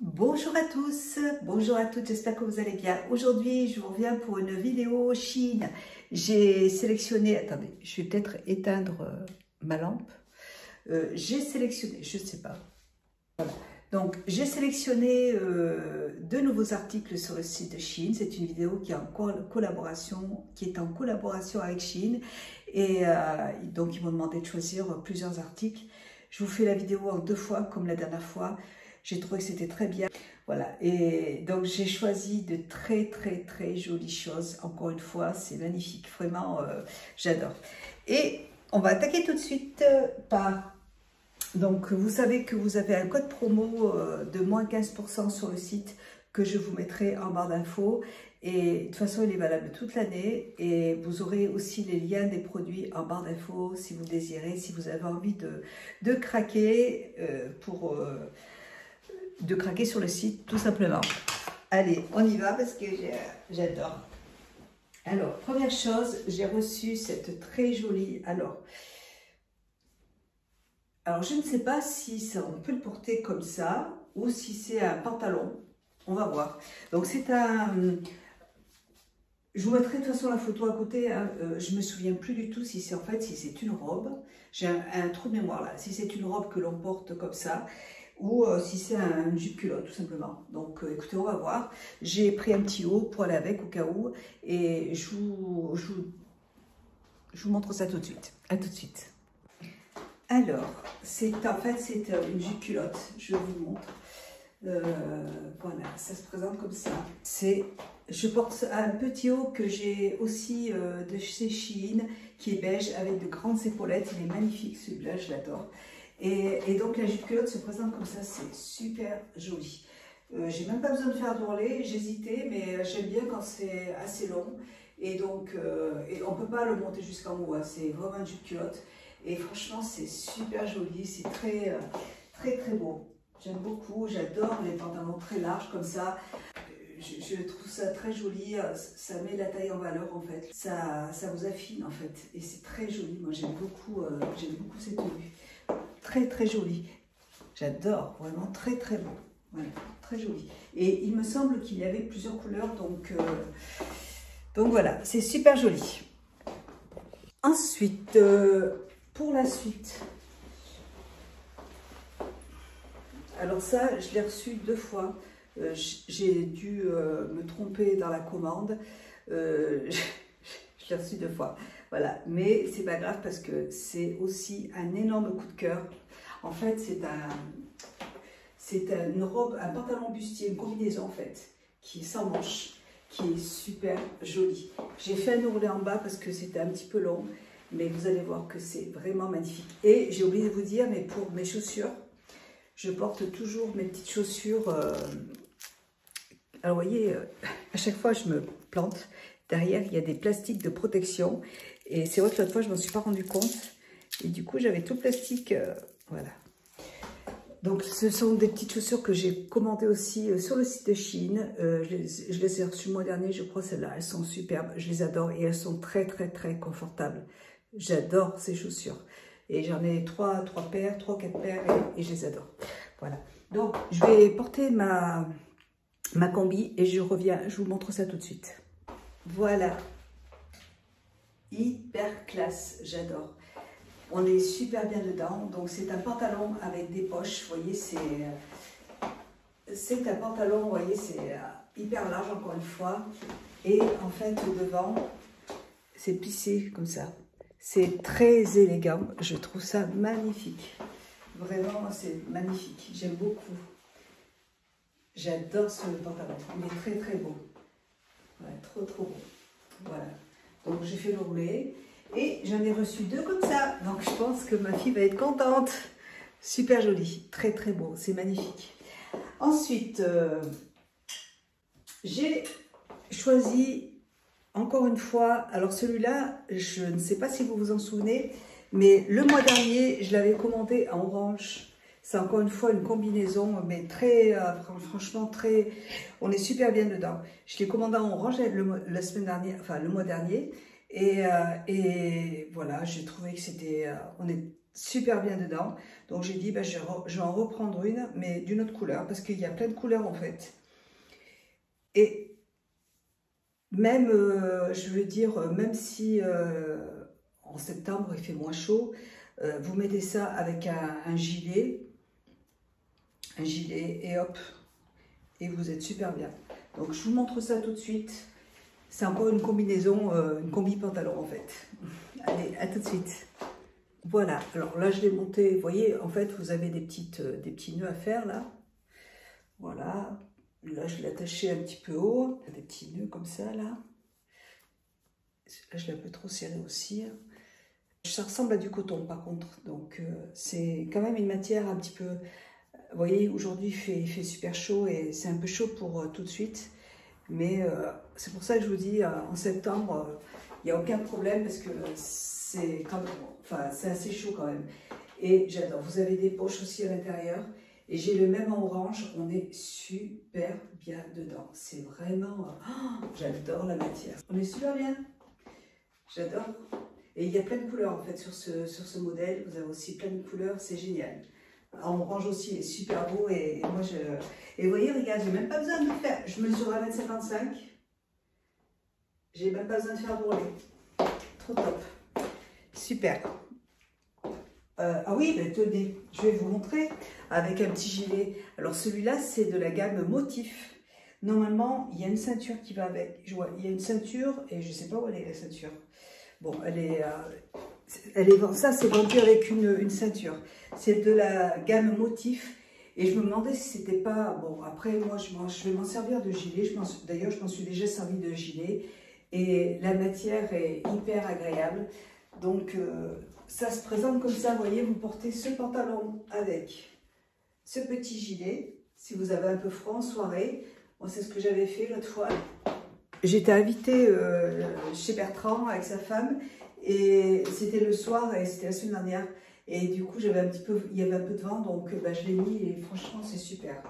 Bonjour à tous, bonjour à toutes, j'espère que vous allez bien. Aujourd'hui, je vous reviens pour une vidéo Chine. J'ai sélectionné, attendez, je vais peut-être éteindre ma lampe. J'ai sélectionné, je ne sais pas. Voilà. Donc, j'ai sélectionné deux nouveaux articles sur le site de Chine. C'est une vidéo qui est en collaboration, avec Chine. Et donc, ils m'ont demandé de choisir plusieurs articles. Je vous fais la vidéo en deux fois, comme la dernière fois. J'ai trouvé que c'était très bien. Voilà, et donc j'ai choisi de très jolies choses. Encore une fois, c'est magnifique, vraiment, j'adore. Et on va attaquer tout de suite par... Donc vous savez que vous avez un code promo de moins 15% sur le site que je vous mettrai en barre d'infos. Et de toute façon, il est valable toute l'année. Et vous aurez aussi les liens des produits en barre d'infos si vous désirez, si vous avez envie de craquer de craquer sur le site, tout simplement. Allez, on y va parce que j'adore. Alors, première chose, j'ai reçu cette très jolie... Alors, je ne sais pas si ça, on peut le porter comme ça ou si c'est un pantalon. On va voir. Donc, c'est un... Je vous mettrai de toute façon la photo à côté. Hein. Je ne me souviens plus du tout si c'est si c'est une robe. J'ai un trou de mémoire là. Si c'est une robe que l'on porte comme ça, ou si c'est un jupe culotte tout simplement. Donc écoutez, on va voir. J'ai pris un petit haut pour aller avec au cas où et je vous montre ça tout de suite. À tout de suite. Alors, c'est une jupe culotte, je vous montre. Voilà, ça se présente comme ça. Je porte un petit haut que j'ai aussi de chez Shein, qui est beige avec de grandes épaulettes. Il est magnifique celui-là, je l'adore. Et donc la jupe culotte se présente comme ça, c'est super joli. J'ai même pas besoin de faire d'ourlet, j'hésitais, mais j'aime bien quand c'est assez long. Et donc, on peut pas le monter jusqu'en haut, hein, c'est vraiment une jupe culotte. Et franchement, c'est super joli, c'est très beau. J'aime beaucoup, j'adore les pantalons très larges comme ça. Je trouve ça très joli, ça met la taille en valeur en fait. Ça vous affine en fait, et c'est très joli. Moi j'aime beaucoup cette tenue. Très joli. J'adore, vraiment très beau. Voilà, très joli. Et il me semble qu'il y avait plusieurs couleurs, donc voilà, c'est super joli. Ensuite, pour la suite, alors ça, je l'ai reçu deux fois. J'ai dû me tromper dans la commande. Je l'ai reçu deux fois. Voilà, mais c'est pas grave parce que c'est aussi un énorme coup de cœur. En fait, c'est une robe, un pantalon bustier, une combinaison en fait, qui est sans manches, qui est super jolie. J'ai fait un ourlet en bas parce que c'était un petit peu long, mais vous allez voir que c'est vraiment magnifique. Et j'ai oublié de vous dire, mais pour mes chaussures, je porte toujours mes petites chaussures. Alors vous voyez, à chaque fois je me plante. Derrière, il y a des plastiques de protection. Et c'est vrai que l'autre fois, je ne m'en suis pas rendu compte. Et du coup, j'avais tout le plastique. Voilà. Donc, ce sont des petites chaussures que j'ai commandées aussi sur le site de Chine. Je les ai reçues le mois dernier, je crois, celles-là. Elles sont superbes. Je les adore et elles sont très confortables. J'adore ces chaussures. Et j'en ai 3 paires, 3-4 paires et je les adore. Voilà. Donc, je vais porter ma combi et je reviens. Je vous montre ça tout de suite. Voilà, hyper classe, j'adore. On est super bien dedans, donc c'est un pantalon avec des poches, vous voyez, c'est un pantalon, vous voyez, c'est hyper large encore une fois. Et en fait, au devant, c'est plissé comme ça. C'est très élégant, je trouve ça magnifique. Vraiment, c'est magnifique, j'aime beaucoup. J'adore ce pantalon, il est très beau. Ouais, trop beau. Voilà. Donc j'ai fait le roulé et j'en ai reçu deux comme ça. Donc je pense que ma fille va être contente. Super joli, très beau, c'est magnifique. Ensuite, j'ai choisi encore une fois. Alors celui-là, je ne sais pas si vous vous en souvenez, mais le mois dernier, je l'avais commandé en orange. C'est encore une fois une combinaison, mais franchement, on est super bien dedans. Je l'ai commandé en orange la semaine dernière, enfin le mois dernier. Et voilà, j'ai trouvé que c'était, on est super bien dedans. Donc j'ai dit, ben, je vais en reprendre une, mais d'une autre couleur, parce qu'il y a plein de couleurs en fait. Et même, je veux dire, même si en septembre il fait moins chaud, vous mettez ça avec un gilet et hop, et vous êtes super bien. Donc je vous montre ça tout de suite. C'est encore une combinaison, une combi pantalon en fait. Allez, à tout de suite. Voilà, alors là je l'ai monté, vous voyez, en fait vous avez des petits nœuds à faire là. Voilà, là je l'ai attaché un petit peu haut, des petits nœuds comme ça là. Là je l'ai un peu trop serré aussi. Ça ressemble à du coton par contre, donc c'est quand même une matière un petit peu... Vous voyez, aujourd'hui il fait super chaud et c'est un peu chaud pour tout de suite. Mais c'est pour ça que je vous dis, en septembre, il n'y a aucun problème parce que c'est assez chaud quand même. Et j'adore. Vous avez des poches aussi à l'intérieur. Et j'ai le même en orange. On est super bien dedans. C'est vraiment... Oh, j'adore la matière. On est super bien. J'adore. Et il y a plein de couleurs en fait sur ce modèle. Vous avez aussi plein de couleurs. C'est génial. En orange aussi, il est super beau et moi je... Et vous voyez, regarde, j'ai même pas besoin de faire... Je mesure 1,55 m. J'ai même pas besoin de faire bourreler. Trop top. Super. Ah oui, ben tenez, je vais vous montrer avec un petit gilet. Alors celui-là, c'est de la gamme Motif. Normalement, il y a une ceinture qui va avec. Je vois, il y a une ceinture et je sais pas où elle est la ceinture. Bon, ça c'est vendu avec une ceinture. C'est de la gamme Motif. Et je me demandais si c'était pas... Bon, après, moi, je vais m'en servir de gilet. D'ailleurs, je m'en suis déjà servi de gilet. Et la matière est hyper agréable. Donc, ça se présente comme ça. Vous voyez, vous portez ce pantalon avec ce petit gilet. Si vous avez un peu froid en soirée. Moi, c'est ce que j'avais fait l'autre fois. J'étais invitée chez Bertrand avec sa femme. Et c'était le soir et c'était la semaine dernière. Et du coup, il y avait un peu de vent, donc bah, je l'ai mis et franchement, c'est super.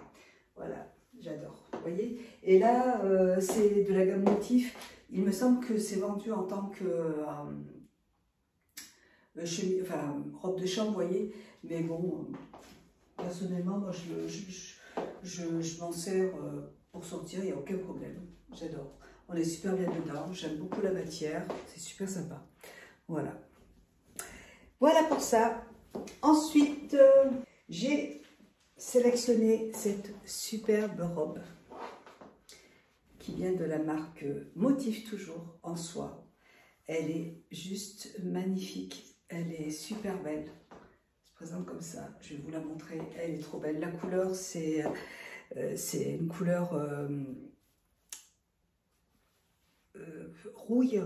Voilà, j'adore. Vous voyez? Et là, c'est de la gamme Motif. Il me semble que c'est vendu en tant que robe de chambre, vous voyez. Mais bon, personnellement, moi, je m'en sers pour sortir, il n'y a aucun problème. J'adore. On est super bien dedans. J'aime beaucoup la matière. C'est super sympa. Voilà. Voilà pour ça. Ensuite, j'ai sélectionné cette superbe robe qui vient de la marque Motif toujours en soie. Elle est juste magnifique. Elle est super belle. Elle se présente comme ça. Je vais vous la montrer. Elle est trop belle. La couleur, c'est une couleur rouille.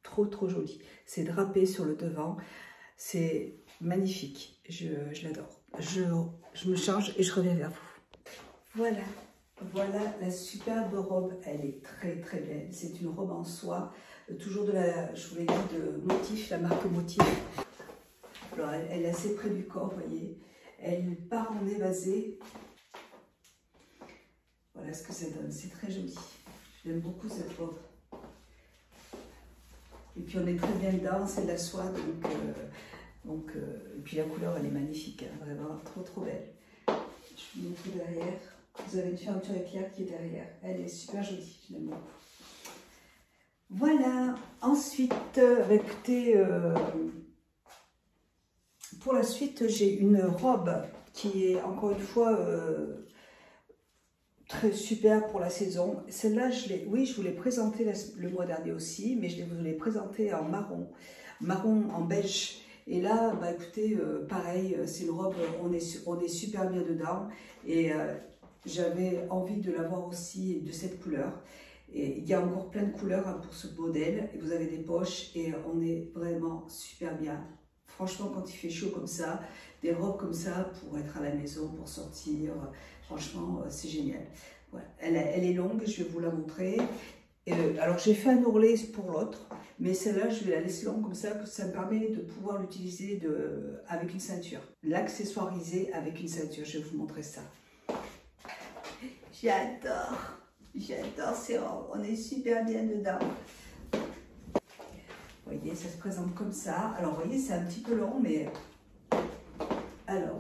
Trop jolie. C'est drapé sur le devant. C'est magnifique. Je l'adore. Je me change et je reviens vers vous. Voilà la superbe robe. Elle est très belle. C'est une robe en soie. Toujours je vous l'ai dit, de Motif, la marque Motif. Alors, elle est assez près du corps, vous voyez. Elle part en évasé. Voilà ce que ça donne. C'est très joli. J'aime beaucoup cette robe. Et puis on est très bien dedans, c'est de la soie, et puis la couleur elle est magnifique, hein, vraiment trop belle. Je vous montre derrière, vous avez une fermeture éclair qui est derrière, elle est super jolie, je l'aime beaucoup. Voilà, ensuite, écoutez, pour la suite j'ai une robe qui est encore une fois très super pour la saison. Celle-là, je vous l'ai présentée le mois dernier aussi, mais je vous l'ai présentée en marron en beige. Et là, bah écoutez, pareil, c'est une robe, on est super bien dedans. Et j'avais envie de l'avoir aussi de cette couleur. Et il y a encore plein de couleurs hein, pour ce modèle. Et vous avez des poches et on est vraiment super bien. Franchement, quand il fait chaud comme ça, des robes comme ça pour être à la maison, pour sortir, franchement, c'est génial. Voilà. Elle est longue, je vais vous la montrer. Alors, j'ai fait un ourlet pour l'autre, mais celle-là, je vais la laisser longue comme ça me permet de pouvoir l'utiliser avec une ceinture. L'accessoiriser avec une ceinture, je vais vous montrer ça. J'adore ces robes, on est super bien dedans. Vous voyez, ça se présente comme ça. Alors, vous voyez, c'est un petit peu long, mais... Alors,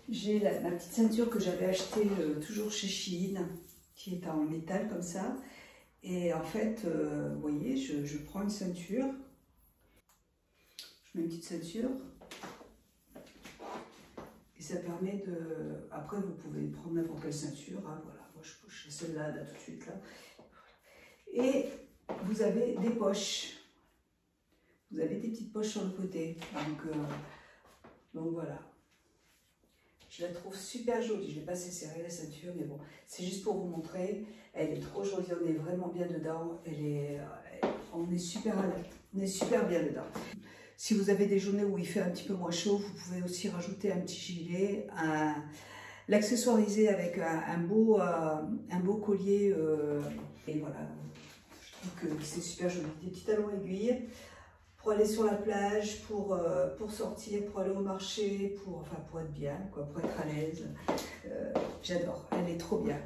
j'ai ma petite ceinture que j'avais achetée toujours chez Shein, qui est en métal comme ça. Et en fait, vous voyez, je prends une ceinture. Je mets une petite ceinture. Et ça permet de... Après, vous pouvez prendre n'importe quelle ceinture. Hein, voilà, moi, je celle-là, là, tout de suite, là. Et vous avez des poches. Vous avez des petites poches sur le côté. Donc voilà. Je la trouve super jolie. Je ne l'ai pas assez serrée la ceinture, mais bon, c'est juste pour vous montrer. Elle est trop jolie, on est vraiment bien dedans. On est super à l'aise. On est super bien dedans. Si vous avez des journées où il fait un petit peu moins chaud, vous pouvez aussi rajouter un petit gilet, l'accessoiriser avec un beau collier. Et voilà, je trouve que c'est super joli. Des petits talons aiguilles pour aller sur la plage, pour sortir, pour aller au marché, pour être bien, quoi, pour être à l'aise. J'adore, elle est trop bien.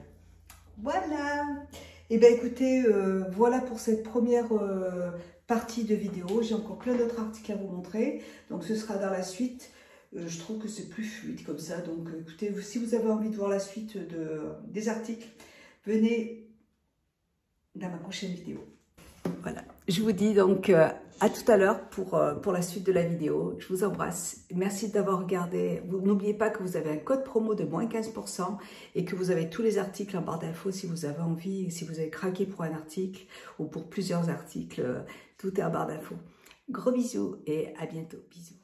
Voilà. Et bien écoutez, voilà pour cette première partie de vidéo. J'ai encore plein d'autres articles à vous montrer. Donc ce sera dans la suite. Je trouve que c'est plus fluide comme ça. Donc écoutez, si vous avez envie de voir la suite des articles, venez dans ma prochaine vidéo. Voilà, je vous dis donc à tout à l'heure pour la suite de la vidéo. Je vous embrasse. Merci d'avoir regardé. N'oubliez pas que vous avez un code promo de moins 15% et que vous avez tous les articles en barre d'infos si vous avez envie, si vous avez craqué pour un article ou pour plusieurs articles. Tout est en barre d'infos. Gros bisous et à bientôt. Bisous.